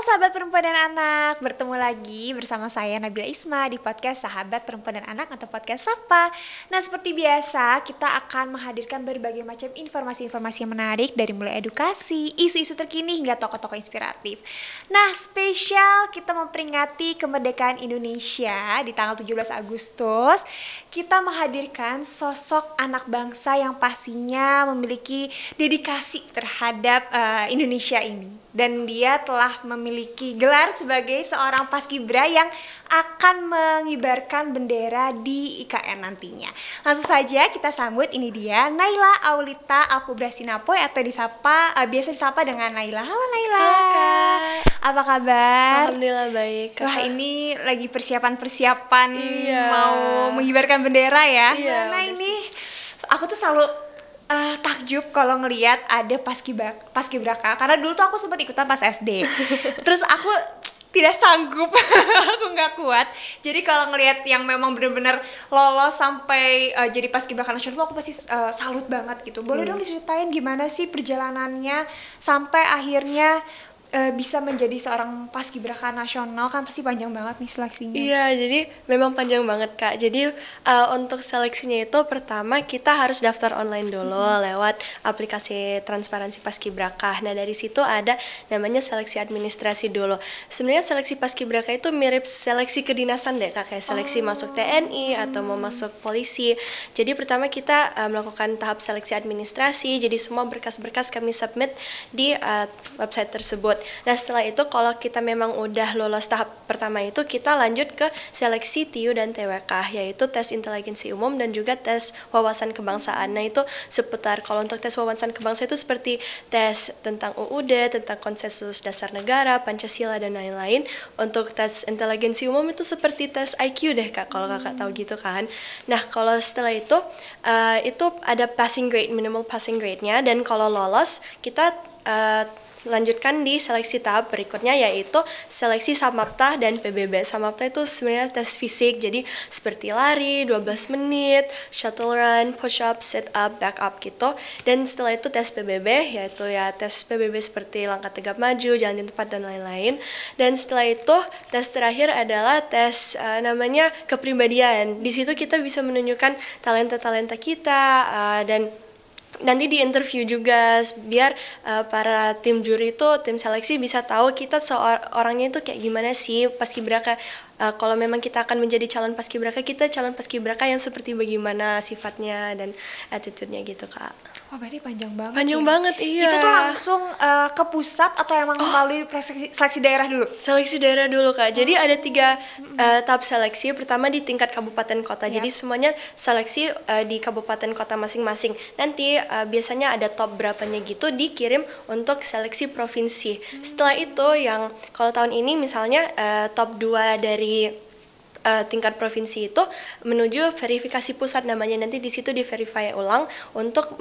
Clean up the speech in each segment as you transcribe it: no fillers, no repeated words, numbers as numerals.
sahabat perempuan dan anak, bertemu lagi bersama saya Nabila Isma di podcast Sahabat Perempuan dan Anak atau podcast Sapa. Nah, seperti biasa kita akan menghadirkan berbagai macam informasi-informasi yang menarik dari mulai edukasi, isu-isu terkini hingga tokoh-tokoh inspiratif. Nah, spesial kita memperingati kemerdekaan Indonesia di tanggal 17 Agustus, kita menghadirkan sosok anak bangsa yang pastinya memiliki dedikasi terhadap Indonesia ini. Dan dia telah memiliki gelar sebagai seorang paskibra yang akan mengibarkan bendera di IKN nantinya. Langsung saja kita sambut, ini dia Naila Aulita Al-Kubra Sinapoy atau biasa disapa dengan Naila. Halo Naila. Halo Kak. Apa kabar? Alhamdulillah baik. Wah, ini lagi persiapan Iya. mau mengibarkan bendera ya. Iya, Nah, udah ini aku tuh selalu takjub kalau ngelihat ada paskibraka, karena dulu tuh aku sempat ikutan pas SD. Terus aku tidak sanggup, aku nggak kuat. Jadi kalau ngelihat yang memang benar-benar lolos sampai jadi paskibraka nasional tuh aku pasti salut banget gitu. Boleh dong diceritain gimana sih perjalanannya sampai akhirnya bisa menjadi seorang paskibraka nasional? Kan pasti panjang banget nih seleksinya. Iya, jadi memang panjang banget Kak. Jadi untuk seleksinya itu pertama kita harus daftar online dulu lewat aplikasi Transparansi Paskibraka. Nah, dari situ ada namanya seleksi administrasi dulu. Sebenarnya seleksi Paskibraka itu mirip seleksi kedinasan deh Kak, kayak seleksi masuk TNI atau mau masuk polisi. Jadi pertama kita melakukan tahap seleksi administrasi. Jadi semua berkas-berkas kami submit di website tersebut. Nah, setelah itu kalau kita memang udah lolos tahap pertama itu, kita lanjut ke seleksi TIU dan TWK, yaitu tes inteligensi umum dan juga tes wawasan kebangsaan. Nah, itu seputar, kalau untuk tes wawasan kebangsaan itu seperti tes tentang UUD, tentang konsensus dasar negara, Pancasila, dan lain-lain. Untuk tes inteligensi umum itu seperti tes IQ deh Kak, kalau Kakak tahu gitu kan. Nah, kalau setelah itu ada passing grade, minimal passing grade-nya, dan kalau lolos kita lanjutkan di seleksi tahap berikutnya, yaitu seleksi Samapta dan PBB. Samapta itu sebenarnya tes fisik, jadi seperti lari 12 menit, shuttle run, push up, sit up, back up gitu. Dan setelah itu tes PBB, yaitu ya tes PBB seperti langkah tegap maju, jalan di tempat, dan lain-lain. Dan setelah itu tes terakhir adalah tes namanya kepribadian. Di situ kita bisa menunjukkan talenta-talenta kita dan nanti di interview juga biar para tim juri itu, tim seleksi bisa tahu kita orangnya itu kayak gimana sih paskibraka. Kalau memang kita akan menjadi calon paskibraka, kita calon paskibraka yang seperti bagaimana sifatnya dan attitude-nya gitu Kak. Wah, berarti panjang banget. Panjang ya? banget, iya. Itu tuh langsung ke pusat atau emang melalui seleksi daerah dulu? Seleksi daerah dulu Kak. Jadi ada 3 tahap seleksi. Pertama di tingkat kabupaten kota. Jadi semuanya seleksi di kabupaten kota masing-masing. Nanti biasanya ada top berapanya gitu dikirim untuk seleksi provinsi. Setelah itu yang kalau tahun ini misalnya top 2 dari tingkat provinsi itu menuju verifikasi pusat namanya. Nanti di situ di-verify ulang untuk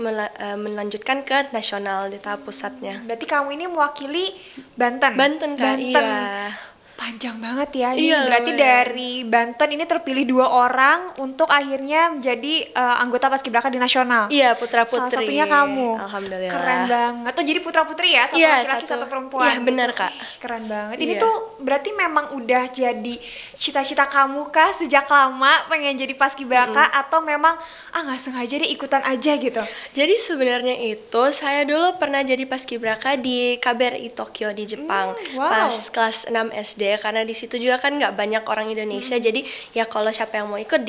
melanjutkan ke nasional di tahap pusatnya. Berarti kamu ini mewakili Banten. Banten Kak, Banten. iya. Panjang banget ya. Ini Iya, berarti lumayan. dari Banten ini terpilih 2 orang untuk akhirnya menjadi anggota paskibraka di nasional. Iya, putra-putri. Salah satunya kamu. Alhamdulillah. Keren banget. Tuh jadi putra-putri ya, satu Iya, laki-laki, satu perempuan. Iya, benar Kak. Ih, keren banget. Ini Iya. tuh berarti memang udah jadi cita-cita kamu kah sejak lama pengen jadi paskibraka atau memang nggak sengaja deh ikutan aja gitu? Jadi sebenarnya itu saya dulu pernah jadi paskibraka di KBRI Tokyo di Jepang wow. pas kelas 6 SD, karena di situ juga kan nggak banyak orang Indonesia, jadi ya kalau siapa yang mau ikut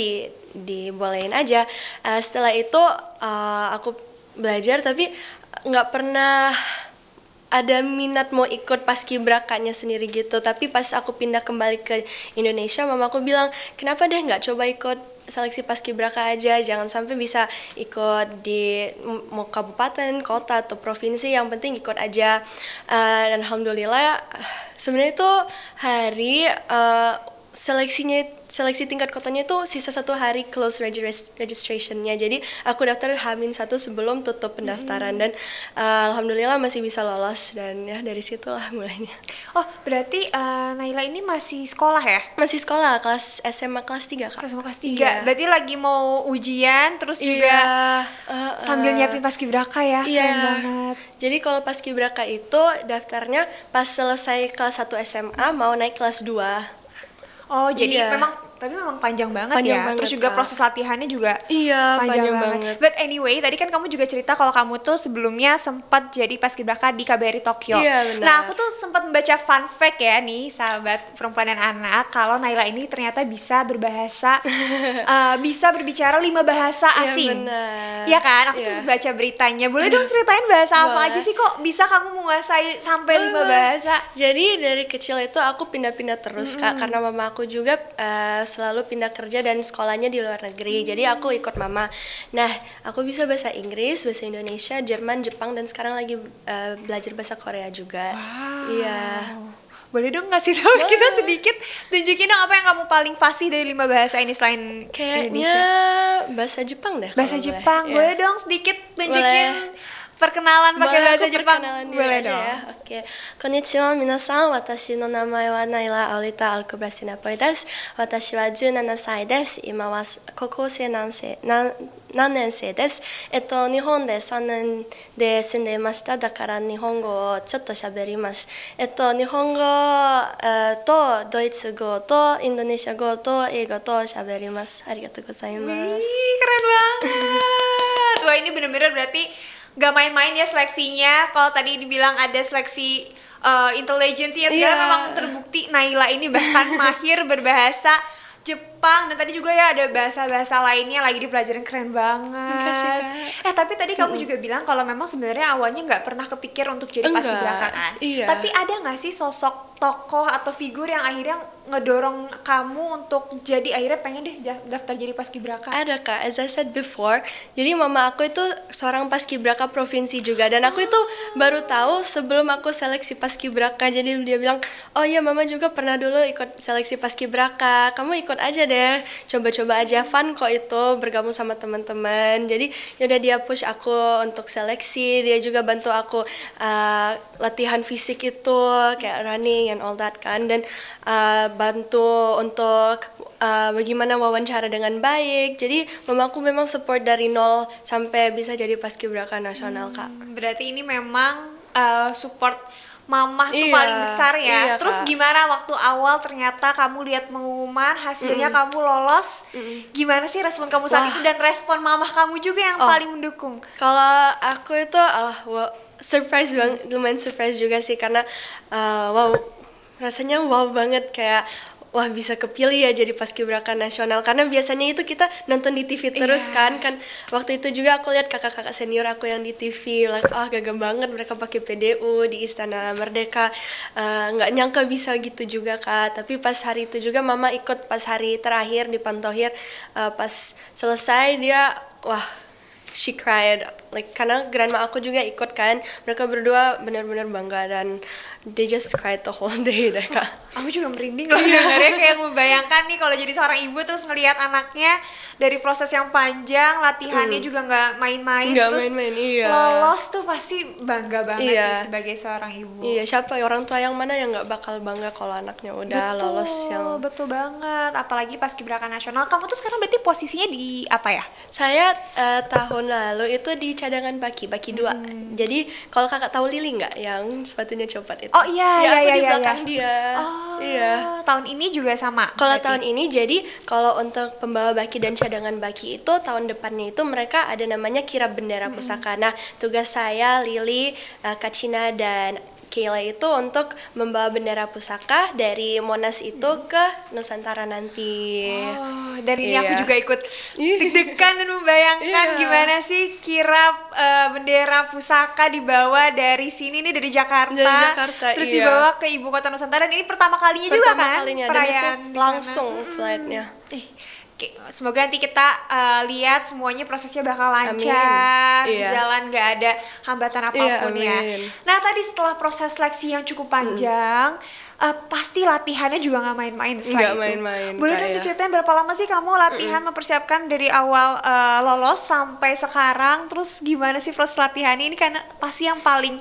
dibolehin aja. Setelah itu aku belajar tapi nggak pernah ada minat mau ikut paskibrakanya sendiri gitu. Tapi pas aku pindah kembali ke Indonesia, mamaku bilang, kenapa deh nggak coba ikut seleksi paskibraka aja, jangan sampai bisa ikut di mau kabupaten, kota, atau provinsi, yang penting ikut aja. Dan alhamdulillah sebenarnya itu hari seleksi tingkat kotanya itu sisa 1 hari close registrationnya. Jadi aku daftar H-1 sebelum tutup pendaftaran dan alhamdulillah masih bisa lolos dan ya dari situlah mulainya. Oh, berarti Naila ini masih sekolah ya? Masih sekolah kelas SMA kelas 3 Kak. Kelas 3. Iya. Berarti lagi mau ujian terus juga sambil nyiapin paskibraka ya. Iya. Keren banget. Jadi kalau paskibraka itu daftarnya pas selesai kelas 1 SMA mau naik kelas 2. Oh, jadi Iya. tapi memang panjang banget Panjang ya. banget, Terus juga Kak. proses latihannya juga Iya, panjang panjang banget. banget. But anyway, tadi kan kamu juga cerita kalau kamu tuh sebelumnya sempat jadi paskibraka di KBRI Tokyo. Iya, benar. Nah, aku tuh sempat membaca fun fact ya nih, sahabat perempuan dan anak, kalau Naila ini ternyata bisa berbahasa, bisa berbicara 5 bahasa Iya, asing. benar. Iya kan? Aku tuh Iya. baca beritanya. Boleh dong ceritain bahasa apa Boleh. aja sih, kok bisa kamu menguasai sampai 5 bahasa? Jadi dari kecil itu aku pindah-pindah terus Kak, karena mama aku juga selalu pindah kerja dan sekolahnya di luar negeri. Jadi aku ikut mama. Nah, aku bisa bahasa Inggris, bahasa Indonesia, Jerman, Jepang dan sekarang lagi belajar bahasa Korea juga. Wow. Iya. Boleh dong ngasih tahu kita sedikit, tunjukin dong apa yang kamu paling fasih dari 5 bahasa ini selain Kayaknya Indonesia. bahasa Jepang deh. Bahasa kalau Jepang, Iya. boleh dong sedikit tunjukin perkenalan pakai Boleh bahasa aku Jepang. perkenalan diri Boleh aja dong. ya. Oke. Konnichiwa minasan, watashi no namae wa Naila Aulita Alkubashi Napoi desu. Watashi wa 17 歳です。今は高校生何年生です。日本で3年で住んでいました。だから日本語をちょっと喋ります。日本語とドイツ語とインドネシア語と英語と喋ります。ありがとうございます。 Wih, keren banget. Wah, ini bener-bener berarti gak main-main ya seleksinya. Kalau tadi dibilang ada seleksi intelligence ya, sekarang Iya. memang terbukti Naila ini bahkan mahir berbahasa Jepang dan tadi juga ya ada bahasa-bahasa lainnya lagi dipelajarin, keren banget. Makasih, Kak. Tapi tadi kamu juga bilang kalau memang sebenarnya awalnya nggak pernah kepikir untuk jadi Enggak, paskibraka kan? iya. Tapi ada nggak sih sosok tokoh atau figur yang akhirnya ngedorong kamu untuk jadi akhirnya pengen deh daftar jadi paskibraka? Ada Kak, as I said before, jadi mama aku itu seorang paskibraka provinsi juga dan aku itu baru tahu sebelum aku seleksi paskibraka. Jadi dia bilang, oh iya mama juga pernah dulu ikut seleksi paskibraka, kamu ikut aja deh, coba-coba aja, fun kok itu bergabung sama teman-teman. Jadi yaudah dia push aku untuk seleksi, dia juga bantu aku latihan fisik itu kayak running and all that kan, dan bantu untuk bagaimana wawancara dengan baik. Jadi mamaku memang support dari nol sampai bisa jadi paskibraka nasional Kak. Berarti ini memang support mamah tuh Iya, paling besar ya. iya, Terus Kak. gimana waktu awal ternyata kamu lihat pengumuman hasilnya kamu lolos? Gimana sih respon kamu saat Wah. itu dan respon mamah kamu juga yang paling mendukung? Kalau aku itu surprise banget, lumayan surprise juga sih karena wow, rasanya wow banget, kayak wah bisa kepilih ya jadi paskibraka nasional, karena biasanya itu kita nonton di TV terus Iya. kan waktu itu juga aku lihat kakak-kakak senior aku yang di TV, like gagah banget mereka pakai PDU di Istana Merdeka, nggak nyangka bisa gitu juga Kak. Tapi pas hari itu juga mama ikut pas hari terakhir di Pantohir, pas selesai dia she cried, like karena grandma aku juga ikut kan, mereka berdua benar-benar bangga dan they just cried the whole day deh Kak. Aku juga merinding loh dengarnya, kayak membayangkan nih kalau jadi seorang ibu terus ngelihat anaknya dari proses yang panjang, latihannya juga nggak main-main, Nggak terus main-main, iya. lolos tuh pasti bangga banget Iya. sih sebagai seorang ibu. Iya, siapa orang tua yang mana yang nggak bakal bangga kalau anaknya udah lolos yang. Betul banget, apalagi paskibraka nasional. Kamu tuh sekarang berarti posisinya di apa ya? Saya tahun lalu itu di cadangan baki 2. Jadi kalau kakak tahu Lili nggak yang sepatunya copot itu? Oh iya, ya, aku iya, di iya, belakang iya. dia. Oh, Iya. tahun ini juga sama. Kalau berarti? tahun ini, jadi kalau untuk pembawa baki dan cadangan baki itu tahun depannya itu mereka ada namanya kirap bendera pusaka. Nah, tugas saya, Lili, Kacina dan Kayla itu untuk membawa bendera pusaka dari Monas itu ke Nusantara nanti. Oh, dan ini aku Iya. juga ikut deg-degan dan membayangkan Iya. gimana sih kirap bendera pusaka dibawa dari sini nih, dari Jakarta. Dari Jakarta, terus iya. dibawa ke ibu kota Nusantara. Dan ini pertama kalinya juga Pertama kan kalinya, dan perayaan itu di sana. langsung flightnya. Semoga nanti kita lihat semuanya prosesnya bakal lancar, Amin. Iya. jalan nggak ada hambatan apapun Iya, ya. amin. Nah tadi setelah proses seleksi yang cukup panjang, pasti latihannya juga nggak main-main setelah Nggak itu. main-main, Boleh Kak, dong ya. diceritain berapa lama sih kamu latihan mempersiapkan dari awal lolos sampai sekarang? Terus gimana sih proses latihannya? Ini karena pasti yang paling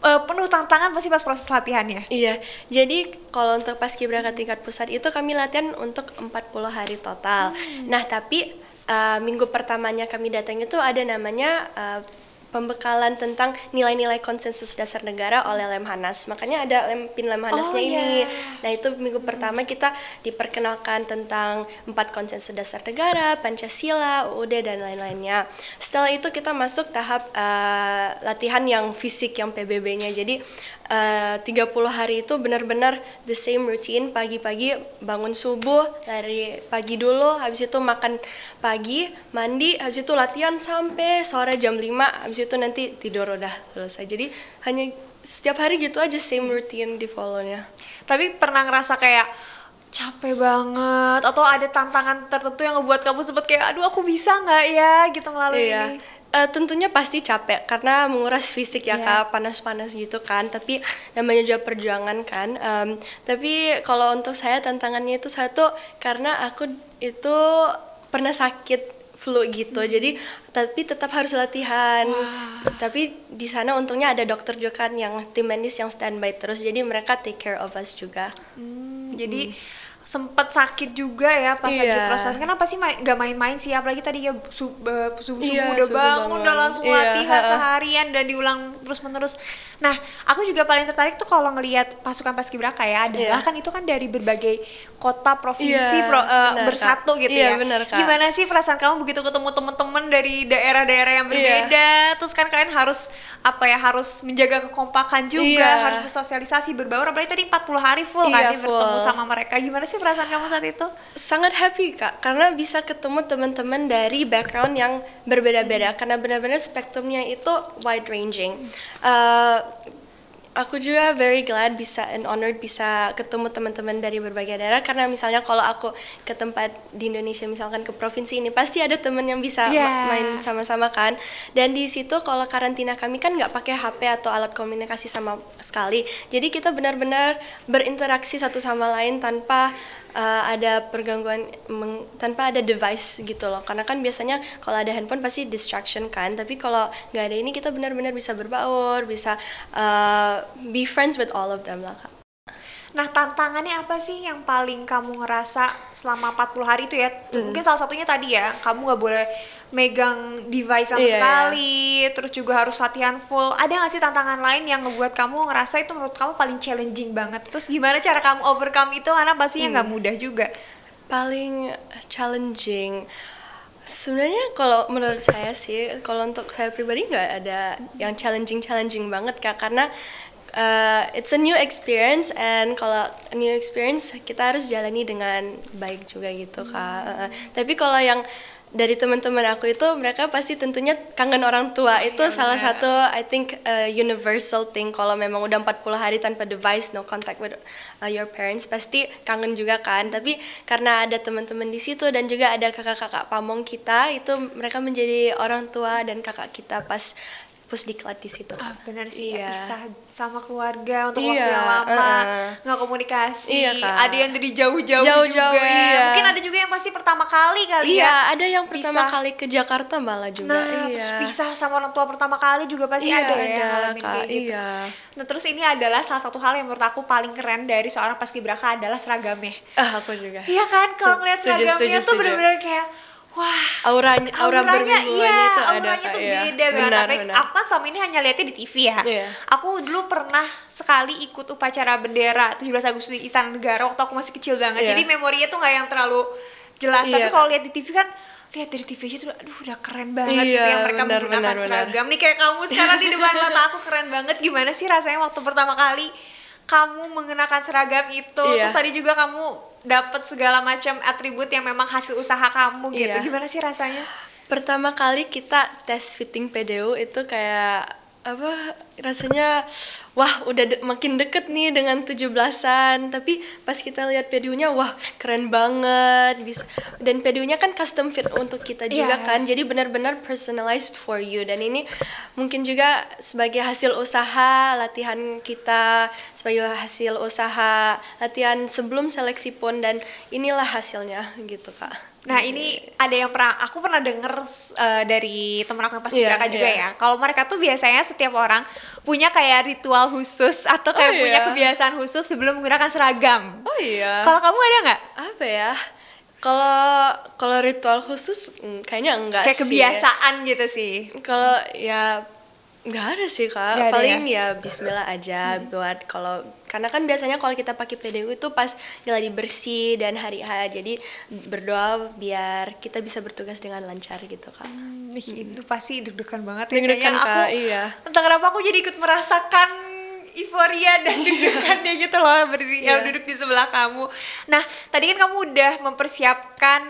penuh tantangan pasti pas proses latihannya. Iya, jadi kalau untuk paskibraka tingkat pusat itu kami latihan untuk 40 hari total. Nah, tapi minggu pertamanya kami datang itu ada namanya pembekalan tentang nilai-nilai konsensus dasar negara oleh Lemhanas. Makanya ada PIN Lemhanasnya ini. Nah, itu minggu pertama kita diperkenalkan tentang 4 konsensus dasar negara, Pancasila, UUD, dan lain-lainnya. Setelah itu kita masuk tahap latihan yang fisik, yang PBB-nya. Jadi 30 hari itu benar-benar the same routine. Pagi-pagi bangun subuh, lari pagi dulu, habis itu makan pagi, mandi, habis itu latihan sampai sore jam 5, habis itu nanti tidur, udah selesai. Jadi hanya setiap hari gitu aja, same routine di follow-nya. Tapi pernah ngerasa kayak capek banget atau ada tantangan tertentu yang ngebuat kamu sempet kayak aduh aku bisa nggak ya gitu melalui ini? Tentunya pasti capek karena menguras fisik ya Kak, panas-panas gitu kan, tapi namanya juga perjuangan kan. Tapi kalau untuk saya tantangannya itu satu, karena aku itu pernah sakit flu gitu, jadi tapi tetap harus latihan. Tapi di sana untungnya ada dokter juga kan, yang tim medis yang standby terus, jadi mereka take care of us juga. Jadi sempet sakit juga ya pas lagi proses. Kenapa sih nggak main-main sih? Apalagi tadi ya subuh udah bangun, udah langsung latihan seharian dan diulang terus-menerus. Nah, aku juga paling tertarik tuh kalau ngelihat pasukan paskibraka ya, adalah kan itu kan dari berbagai kota, provinsi bersatu gitu ya. Bener, Kak. Gimana sih perasaan kamu begitu ketemu teman-teman dari daerah-daerah yang berbeda? Terus kan kalian harus harus menjaga kekompakan juga, harus bersosialisasi, berbaur. Apalagi tadi 40 hari full kan bertemu sama mereka. Gimana sih perasaan kamu saat itu? Sangat happy Kak, karena bisa ketemu teman-teman dari background yang berbeda-beda, karena benar-benar spektrumnya itu wide ranging. Aku juga very glad and honored bisa ketemu teman-teman dari berbagai daerah, karena misalnya kalau aku ke tempat di Indonesia, misalkan ke provinsi ini, pasti ada teman yang bisa main sama-sama kan. Dan di situ kalau karantina kami kan nggak pakai HP atau alat komunikasi sama sekali, jadi kita benar-benar berinteraksi satu sama lain tanpa ada pergangguan, tanpa ada device gitu loh, karena kan biasanya kalau ada handphone pasti distraction kan, tapi kalau nggak ada ini kita benar-benar bisa berbaur, bisa be friends with all of them lah Kak. Nah, tantangannya apa sih yang paling kamu ngerasa selama 40 hari itu ya? Mungkin salah satunya tadi ya, kamu nggak boleh megang device sama sekali, terus juga harus latihan full. Ada nggak sih tantangan lain yang ngebuat kamu ngerasa itu menurut kamu paling challenging banget? Terus gimana cara kamu overcome itu? Karena pastinya nggak mudah juga. Paling challenging, sebenarnya kalau menurut saya sih, kalau untuk saya pribadi nggak ada yang challenging banget Kak, karena it's a new experience, and kalau new experience kita harus jalani dengan baik juga gitu Kak. Tapi kalau yang dari teman-teman aku itu, mereka pasti tentunya kangen orang tua. Itu salah satu I think universal thing. Kalau memang udah 40 hari tanpa device, no contact with your parents, pasti kangen juga kan. Tapi karena ada teman-teman di situ dan juga ada kakak-kakak pamong kita, itu mereka menjadi orang tua dan kakak kita pas pusdiklat di situ. Benar sih, pisah sama keluarga untuk waktu yang lama, nggak komunikasi. Ada yang dari jauh-jauh juga. Mungkin ada juga yang pasti pertama kali kali ya. Ada yang pertama kali ke Jakarta malah juga. Terus pisah sama orang tua pertama kali juga pasti ada ya ngalamin kayak gitu. Nah, terus ini adalah salah satu hal yang menurut aku paling keren dari seorang paskibraka adalah seragamnya. Aku juga. Iya kan, kalau ngeliat seragamnya tuh bener-bener kayak wah, aura berbunga itu ada, auranya tuh beda banget. Tapi aku kan selama ini hanya lihatnya di TV ya. Aku dulu pernah sekali ikut upacara bendera 17 Agustus di Istana Negara waktu aku masih kecil banget. Jadi memorinya tuh nggak yang terlalu jelas. Tapi kalau lihat di TV kan, lihat dari TV aja tuh aduh udah keren banget gitu yang mereka menggunakan seragam. Nih kayak kamu sekarang di depan mata aku keren banget. Gimana sih rasanya waktu pertama kali kamu mengenakan seragam itu? Terus tadi juga kamu dapat segala macam atribut yang memang hasil usaha kamu gitu. Gimana sih rasanya? Pertama kali kita tes fitting PDU itu kayak rasanya wah udah makin deket nih dengan 17-an, tapi pas kita lihat pedionya wah keren banget bisa, dan pedionya kan custom fit untuk kita juga kan, jadi benar-benar personalized for you, dan ini mungkin juga sebagai hasil usaha latihan kita, sebagai hasil usaha latihan sebelum seleksi pon, dan inilah hasilnya gitu Kak. Nah ini ada yang aku pernah denger dari temen aku yang paskibraka juga ya. Kalau mereka tuh biasanya setiap orang punya kayak ritual khusus atau kayak punya kebiasaan khusus sebelum menggunakan seragam. Oh iya. Kalau kamu ada nggak? Apa ya? Kalau ritual khusus kayaknya enggak kayak sih. Kayak kebiasaan gitu sih. Kalau ya nggak ada sih Kak, paling ya bismillah aja buat karena kan biasanya kalau kita pakai PDU itu pas geladi bersih dan hari H, jadi berdoa biar kita bisa bertugas dengan lancar gitu Kak. Itu pasti deg-degan banget ya. Deg-degan Kak, aku, iya. Entah kenapa aku jadi ikut merasakan euforia dan deg-degannya gitu loh, duduk di sebelah kamu. Nah tadi kan kamu udah mempersiapkan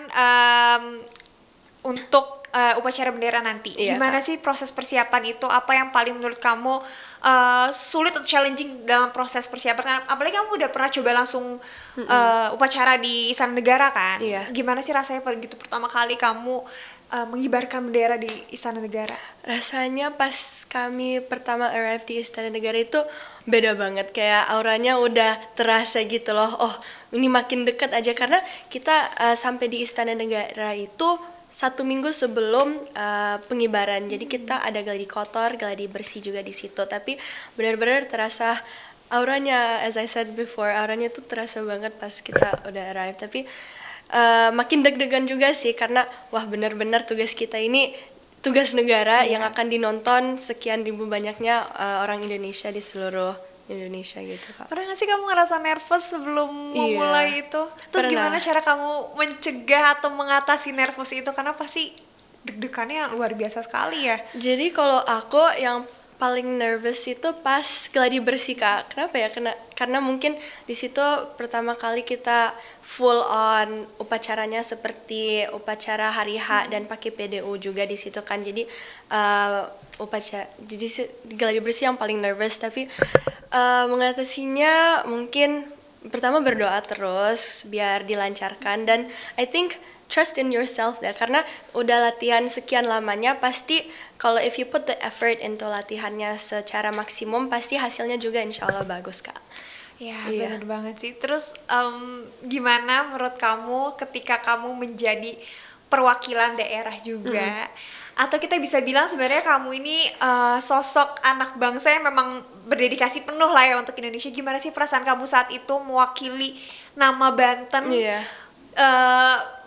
untuk upacara bendera nanti. Gimana sih proses persiapan itu? Apa yang paling menurut kamu sulit atau challenging dalam proses persiapan? Apalagi kamu udah pernah coba langsung upacara di Istana Negara kan? Gimana sih rasanya begitu pertama kali kamu mengibarkan bendera di Istana Negara? Rasanya pas kami pertama arrive di Istana Negara itu beda banget, kayak auranya udah terasa gitu loh. Oh, ini makin dekat aja karena kita sampai di Istana Negara itu 1 minggu sebelum pengibaran. Jadi kita ada gladi kotor, gladi bersih juga di situ. Tapi benar-benar terasa auranya, as I said before, auranya tuh terasa banget pas kita udah arrive. Tapi makin deg-degan juga sih karena wah benar-benar tugas kita ini tugas negara yang akan dinonton sekian ribu banyaknya orang Indonesia di seluruh Indonesia gitu Kak. Pernah gak sih kamu ngerasa nervous sebelum memulai itu? Terus gimana cara kamu mencegah atau mengatasi nervous itu? Karena pasti deg-degannya luar biasa sekali ya. Jadi kalau aku yang paling nervous itu pas gladi bersih Kak. Kenapa ya? Karena mungkin di situ pertama kali kita full on upacaranya seperti upacara hari H dan pakai PDU juga di situ kan. Jadi jadi gladi bersih yang paling nervous, tapi mengatasinya mungkin pertama berdoa terus biar dilancarkan, dan I think trust in yourself ya, karena udah latihan sekian lamanya, pasti kalau if you put the effort into latihannya secara maksimum pasti hasilnya juga insya Allah bagus Kak. Ya benar banget sih. Terus gimana menurut kamu ketika kamu menjadi perwakilan daerah juga, atau kita bisa bilang sebenarnya kamu ini sosok anak bangsa yang memang berdedikasi penuh lah ya untuk Indonesia. Gimana sih perasaan kamu saat itu mewakili nama Banten,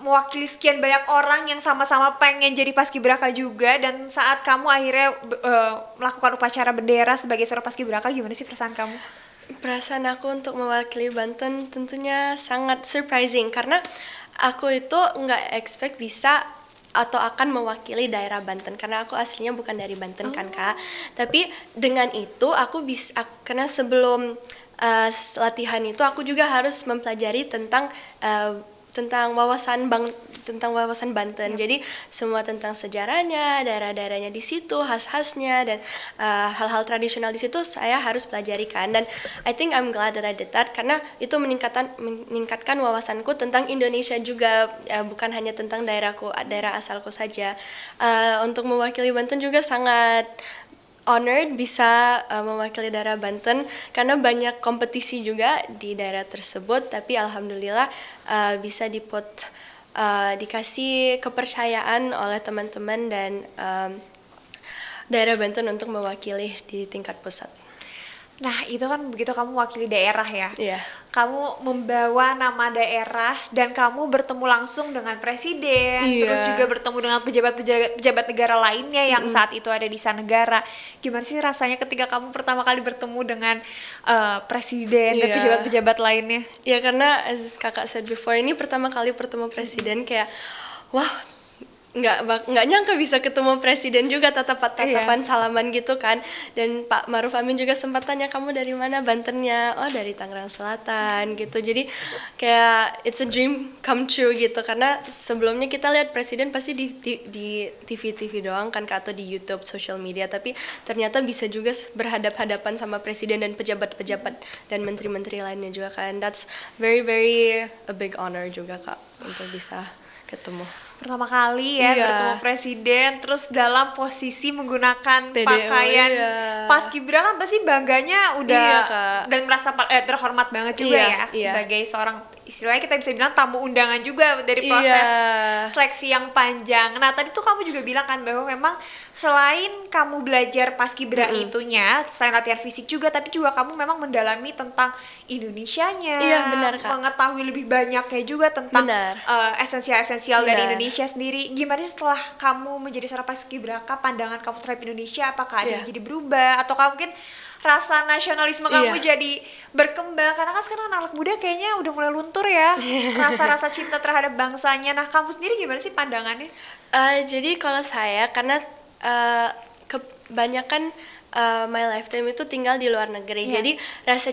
mewakili sekian banyak orang yang sama-sama pengen jadi paskibraka juga, dan saat kamu akhirnya melakukan upacara bendera sebagai seorang paskibraka, gimana sih perasaan kamu? Perasaan aku untuk mewakili Banten tentunya sangat surprising, karena aku itu nggak expect bisa atau akan mewakili daerah Banten, karena aku aslinya bukan dari Banten kan Kak. Tapi dengan itu aku bisa, karena sebelum latihan itu aku juga harus mempelajari tentang wawasan Banten. Jadi semua tentang sejarahnya, daerah-daerahnya di situ, khas-khasnya, dan hal-hal tradisional di situ saya harus pelajari kan. Dan I think I'm glad that I did that, karena itu meningkatkan wawasanku tentang Indonesia juga, bukan hanya tentang daerah asalku saja. Untuk mewakili Banten juga sangat honored bisa mewakili daerah Banten, karena banyak kompetisi juga di daerah tersebut, tapi alhamdulillah bisa dikasih kepercayaan oleh teman-teman dan daerah Banten untuk mewakili di tingkat pusat. Nah itu kan begitu kamu mewakili daerah ya, kamu membawa nama daerah dan kamu bertemu langsung dengan presiden, terus juga bertemu dengan pejabat negara lainnya yang saat itu ada di Istana Negara. Gimana sih rasanya ketika kamu pertama kali bertemu dengan presiden dan pejabat-pejabat lainnya? Ya karena as kakak said before, ini pertama kali bertemu presiden, kayak wah nggak nyangka bisa ketemu presiden juga, tatapan salaman gitu kan. Dan Pak Maruf Amin juga sempat tanya, kamu dari mana, Bantennya? Oh, dari Tangerang Selatan gitu. Jadi kayak it's a dream come true gitu, karena sebelumnya kita lihat presiden pasti di TV doang kan Kak, atau di YouTube, social media, tapi ternyata bisa juga berhadap-hadapan sama presiden dan pejabat-pejabat dan menteri-menteri lainnya juga kan. That's very very a big honor juga Kak untuk bisa ketemu. Pertama kali ya bertemu presiden, terus dalam posisi menggunakan pakaian paskibra kan pasti bangganya udah dan merasa terhormat banget juga sebagai seorang, istilahnya kita bisa bilang tamu undangan juga dari proses seleksi yang panjang. Nah tadi tuh kamu juga bilang kan bahwa memang selain kamu belajar paskibra itunya, selain latihan fisik juga, tapi juga kamu memang mendalami tentang Indonesianya, mengetahui lebih banyaknya juga tentang esensial-esensial dari Indonesia sendiri. Gimana sih setelah kamu menjadi seorang paskibraka, pandangan kamu terhadap Indonesia apakah ada yang jadi berubah, atau mungkin rasa nasionalisme kamu jadi berkembang? Karena kan sekarang anak muda kayaknya udah mulai luntur ya rasa-rasa cinta terhadap bangsanya. Nah kamu sendiri gimana sih pandangannya? Jadi kalau saya, karena kebanyakan my lifetime itu tinggal di luar negeri, jadi rasa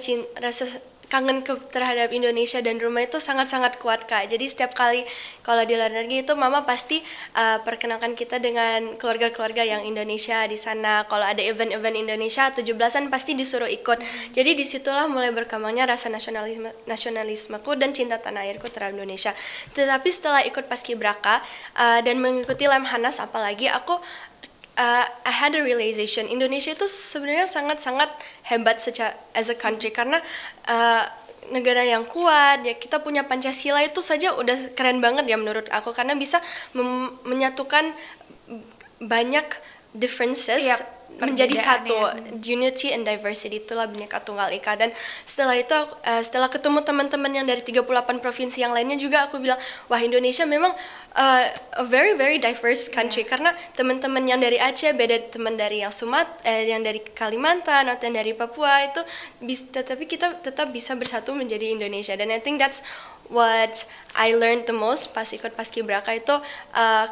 kangen terhadap Indonesia dan rumah itu sangat-sangat kuat Kak. Jadi setiap kali kalau di luar negeri itu mama pasti perkenalkan kita dengan keluarga-keluarga yang Indonesia di sana. Kalau ada event-event Indonesia 17-an pasti disuruh ikut. Jadi disitulah mulai berkembangnya rasa nasionalismeku dan cinta tanah airku terhadap Indonesia. Tetapi setelah ikut paskibraka dan mengikuti Lemhanas, apalagi aku I had a realization, Indonesia itu sebenarnya sangat-sangat hebat as a country, karena negara yang kuat ya, kita punya Pancasila itu saja udah keren banget ya menurut aku, karena bisa menyatukan banyak differences menjadi satu. Unity and diversity, itulah Bhinneka Tunggal Ika. Dan setelah itu setelah ketemu teman-teman yang dari 38 provinsi yang lainnya juga, aku bilang wah Indonesia memang a very very diverse country, karena teman-teman yang dari Aceh beda teman dari yang dari Kalimantan atau yang dari Papua itu tetapi kita tetap bisa bersatu menjadi Indonesia. Dan I think that's what I learned the most pas ikut paskibraka itu,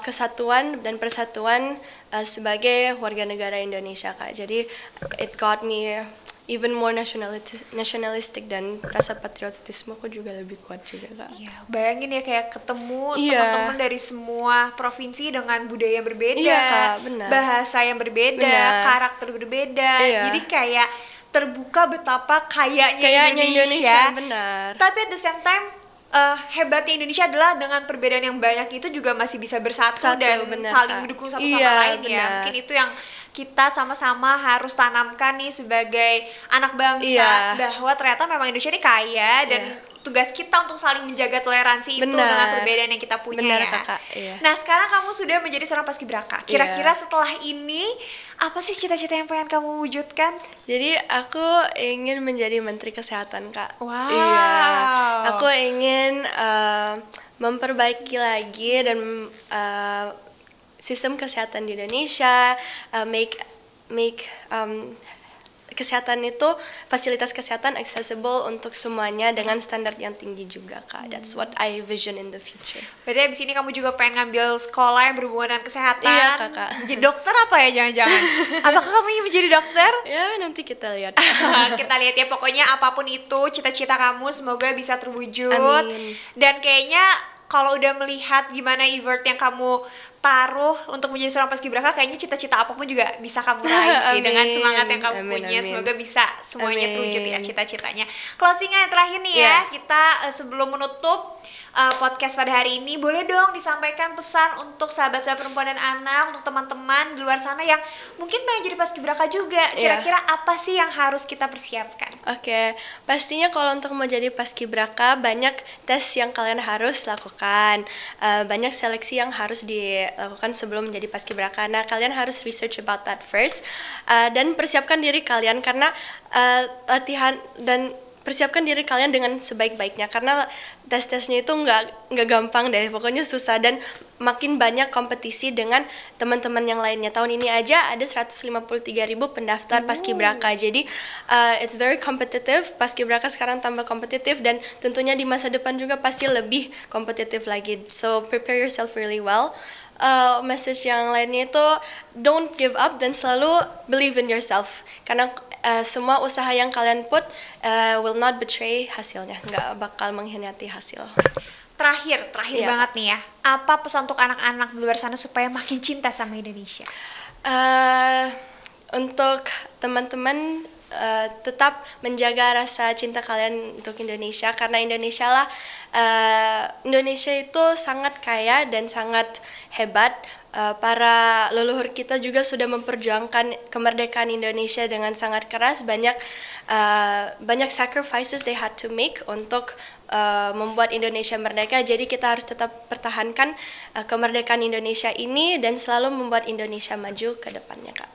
kesatuan dan persatuan sebagai warga negara Indonesia Kak. Jadi it got me even more nationalistic, dan rasa patriotismeku juga lebih kuat juga Kak. Iya, bayangin ya kayak ketemu teman-teman dari semua provinsi dengan budaya yang berbeda, Kak, bahasa yang berbeda, karakter berbeda. Jadi kayak terbuka betapa kayanya Indonesia. Tapi at the same time hebatnya Indonesia adalah dengan perbedaan yang banyak itu juga masih bisa bersatu dan saling mendukung satu sama lain ya. Mungkin itu yang kita sama-sama harus tanamkan nih sebagai anak bangsa, bahwa ternyata memang Indonesia ini kaya dan tugas kita untuk saling menjaga toleransi itu dengan perbedaan yang kita punya Kakak. Nah sekarang kamu sudah menjadi seorang paskibraka, kira-kira setelah ini apa sih cita-cita yang pengen kamu wujudkan? Jadi aku ingin menjadi Menteri Kesehatan Kak. Wow. Aku ingin memperbaiki lagi dan sistem kesehatan di Indonesia, make kesehatan itu, fasilitas kesehatan accessible untuk semuanya dengan standar yang tinggi juga Kak. That's what I vision in the future. Berarti abis ini kamu juga pengen ngambil sekolah yang berhubungan dengan kesehatan? Iya Kakak. Menjadi dokter apa ya jangan-jangan? Apakah kamu ingin menjadi dokter? Ya nanti kita lihat. Kita lihat ya, pokoknya apapun itu cita-cita kamu semoga bisa terwujud. Amin. Dan kayaknya kalau udah melihat gimana effort yang kamu taruh untuk menjadi seorang paskibraka, kayaknya cita-cita apapun juga bisa kamu raih sih dengan semangat yang kamu punya. Semoga bisa semuanya terwujud ya cita-citanya. Closingnya yang terakhir nih ya, kita sebelum menutup podcast pada hari ini, boleh dong disampaikan pesan untuk sahabat-sahabat perempuan dan anak, untuk teman-teman di luar sana yang mungkin pengen jadi paskibraka juga. Kira-kira apa sih yang harus kita persiapkan? Oke, pastinya kalau untuk mau jadi paskibraka banyak tes yang kalian harus lakukan, banyak seleksi yang harus dilakukan sebelum menjadi paskibraka. Nah, kalian harus research about that first, dan persiapkan diri kalian, karena latihan dan persiapkan diri kalian dengan sebaik-baiknya, karena tes-tesnya itu nggak gampang deh, pokoknya susah, dan makin banyak kompetisi dengan teman-teman yang lainnya. Tahun ini aja ada 153.000 pendaftar paskibraka, jadi it's very competitive. Paskibraka sekarang tambah kompetitif, dan tentunya di masa depan juga pasti lebih kompetitif lagi. So prepare yourself really well. message yang lainnya itu don't give up dan selalu believe in yourself, karena semua usaha yang kalian put will not betray hasilnya, nggak bakal mengkhianati hasil. Terakhir Iya. banget nih ya, apa pesan untuk anak-anak di luar sana supaya makin cinta sama Indonesia? Untuk teman-teman, tetap menjaga rasa cinta kalian untuk Indonesia, karena Indonesia itu sangat kaya dan sangat hebat. Para leluhur kita juga sudah memperjuangkan kemerdekaan Indonesia dengan sangat keras. Banyak sacrifices they had to make untuk membuat Indonesia merdeka. Jadi kita harus tetap pertahankan kemerdekaan Indonesia ini dan selalu membuat Indonesia maju ke depannya, Kak.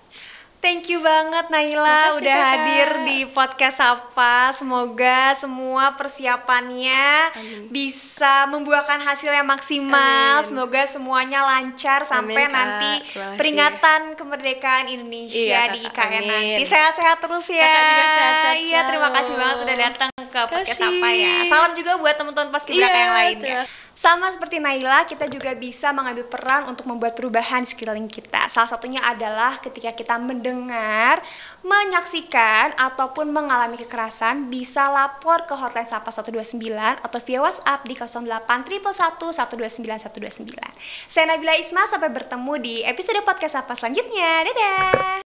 Thank you banget Naila Makasih, udah Kakak. hadir di podcast Sapa. Semoga semua persiapannya bisa membuahkan hasil yang maksimal. Amin. Semoga semuanya lancar sampai Kak. nanti Terima kasih. peringatan kemerdekaan Indonesia Iya, di Kakak. IKN Amin. nanti. Sehat-sehat terus ya. Kakak juga sehat-sehat Iya, terima selalu. kasih banget udah datang ke podcast Kasih. Sapa ya. Salam juga buat teman-teman Paskibraka Iya, yang lainnya. terima- Sama seperti Naila, kita juga bisa mengambil peran untuk membuat perubahan di sekeliling kita. Salah satunya adalah ketika kita mendengar, menyaksikan, ataupun mengalami kekerasan, bisa lapor ke hotline Sapa 129 atau via WhatsApp di 08 111 129 129. Saya Nabila Isma, sampai bertemu di episode podcast Sapa selanjutnya. Dadah!